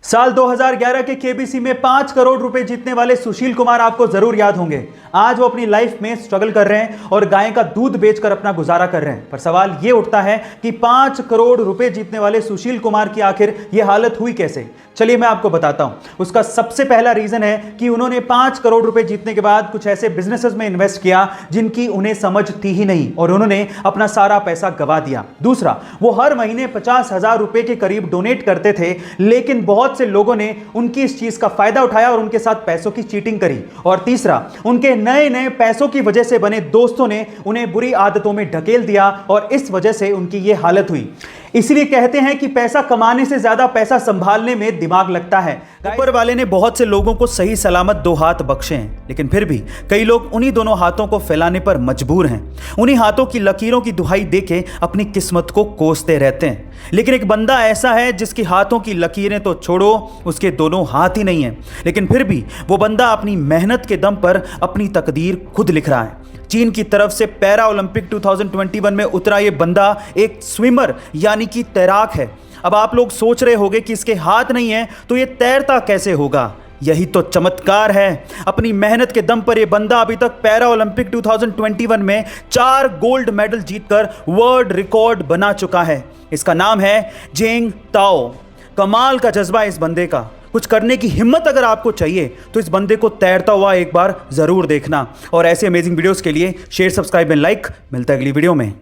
साल 2011 के केबीसी में 5 करोड़ रुपए जीतने वाले सुशील कुमार आपको जरूर याद होंगे। आज वो अपनी लाइफ में स्ट्रगल कर रहे हैं और गाय का दूध बेचकर अपना गुजारा कर रहे हैं। पर सवाल ये उठता है कि 5 करोड़ रुपए जीतने वाले सुशील कुमार की आखिर ये हालत हुई कैसे? चलिए मैं आपको बताता हूं। उसका सबसे पहला रीजन है कि उन्होंने 5 करोड़ रुपए जीतने के बाद कुछ ऐसे बिजनेसेस में इन्वेस्ट किया जिनकी उन्हें समझ थी ही नहीं और उन्होंने अपना सारा पैसा गवा दिया। दूसरा, वो हर महीने 50,000 रुपए के करीब डोनेट करते थे, लेकिन बहुत से लोगों ने उनकी इस चीज का फायदा उठाया और उनके साथ पैसों की चीटिंग करी। और तीसरा, उनके नए नए पैसों की वजह से बने दोस्तों ने उन्हें बुरी आदतों में ढकेल दिया और इस वजह से उनकी यह हालत हुई। इसलिए कहते हैं कि पैसा कमाने से ज्यादा पैसा संभालने में दिमाग लगता है। ऊपर वाले ने बहुत से लोगों को सही सलामत 2 हाथ बख्शे हैं, लेकिन फिर भी कई लोग उन्हीं दोनों हाथों को फैलाने पर मजबूर हैं। उन्हीं हाथों की लकीरों की दुहाई देके अपनी किस्मत को कोसते रहते हैं। लेकिन एक बंदा ऐसा है जिसकी हाथों की लकीरें तो छोड़ो, उसके दोनों हाथ ही नहीं है, लेकिन फिर भी वो बंदा अपनी मेहनत के दम पर अपनी तकदीर खुद लिख रहा है। चीन की तरफ से पैरा ओलंपिक 2021 में उतरा ये बंदा एक स्विमर यानी कि तैराक है। अब आप लोग सोच रहे होंगे कि इसके हाथ नहीं है तो ये तैरता कैसे होगा? यही तो चमत्कार है। अपनी मेहनत के दम पर यह बंदा अभी तक पैरा ओलंपिक 2021 में 4 गोल्ड मेडल जीतकर वर्ल्ड रिकॉर्ड बना चुका है। इसका नाम है जेंग ताओ। कमाल का जज्बा है इस बंदे का। कुछ करने की हिम्मत अगर आपको चाहिए तो इस बंदे को तैरता हुआ एक बार जरूर देखना। और ऐसे अमेजिंग वीडियोस के लिए शेयर, सब्सक्राइब एंड लाइक। मिलता है अगली वीडियो में।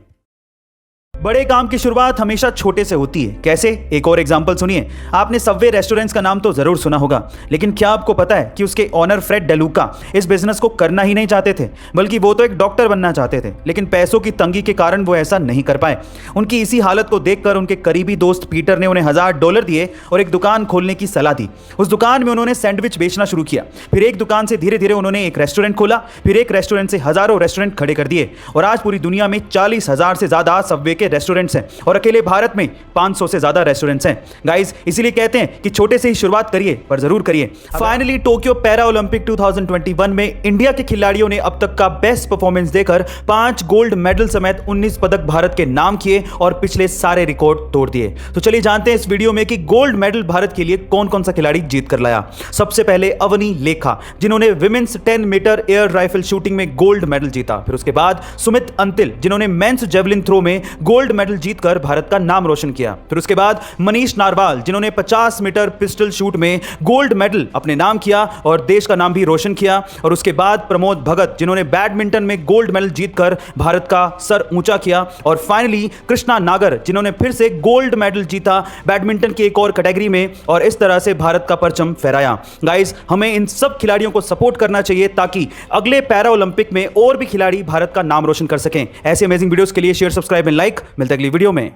बड़े काम की शुरुआत हमेशा छोटे से होती है। कैसे? एक और एग्जांपल सुनिए। आपने सबवे रेस्टोरेंट्स का नाम तो जरूर सुना होगा, लेकिन क्या आपको पता है कि उसके ओनर फ्रेड डेलुका इस बिजनेस को करना ही नहीं चाहते थे, बल्कि वो तो एक डॉक्टर बनना चाहते थे, लेकिन पैसों की तंगी के कारण वो ऐसा नहीं कर पाए। उनकी इसी हालत को देखकर उनके करीबी दोस्त पीटर ने उन्हें $1000 दिए और एक दुकान खोलने की सलाह दी। उस दुकान में उन्होंने सैंडविच बेचना शुरू किया। फिर एक दुकान से धीरे धीरे उन्होंने एक रेस्टोरेंट खोला। फिर एक रेस्टोरेंट से हजारों रेस्टोरेंट खड़े कर दिए और आज पूरी दुनिया में 40,000 से ज्यादा सबवे के रेस्टोरेंट्स हैं और अकेले भारत में 500 से ज्यादा रेस्टोरेंट्स हैं। गाइस, इसीलिए कहते हैं कि छोटे से ही शुरुआत करिए, पर जरूर करिए। फाइनली टोक्यो पैरा ओलंपिक 2021 में इंडिया के खिलाड़ियों ने अब तक का बेस्ट परफॉर्मेंस देकर 5 गोल्ड मेडल समेत 19 पदक भारत के नाम किए और पिछले सारे रिकॉर्ड तोड़ दिए। तो चलिए जानते हैं इस वीडियो में कि गोल्ड मेडल भारत के लिए कौन कौन सा खिलाड़ी जीत कर लाया। सबसे पहले अवनी लेखा, जिन्होंने women's 10 metre air rifle shooting में गोल्ड मेडल जीता। फिर उसके बाद सुमित अंतिल, जिन्होंने मेंस जेवलिन थ्रो में गोल्ड मेडल जीतकर भारत का नाम रोशन किया। फिर उसके बाद मनीष नारवाल, जिन्होंने 50 मीटर पिस्टल शूट में गोल्ड मेडल अपने नाम किया और देश का नाम भी रोशन किया। और उसके बाद प्रमोद भगत, जिन्होंने बैडमिंटन में गोल्ड मेडल जीतकर भारत का सर ऊंचा किया। और फाइनली कृष्णा नागर, जिन्होंने फिर से गोल्ड मेडल जीता बैडमिंटन की एक और कैटेगरी में और इस तरह से भारत का परचम फहराया। गाइस, हमें इन सब खिलाड़ियों को सपोर्ट करना चाहिए ताकि अगले पैरा ओलंपिक में और भी खिलाड़ी भारत का नाम रोशन कर सकें। ऐसे अमेजिंग वीडियोस के लिए शेयर, सब्सक्राइब एंड लाइक। मिलते हैं अगली वीडियो में।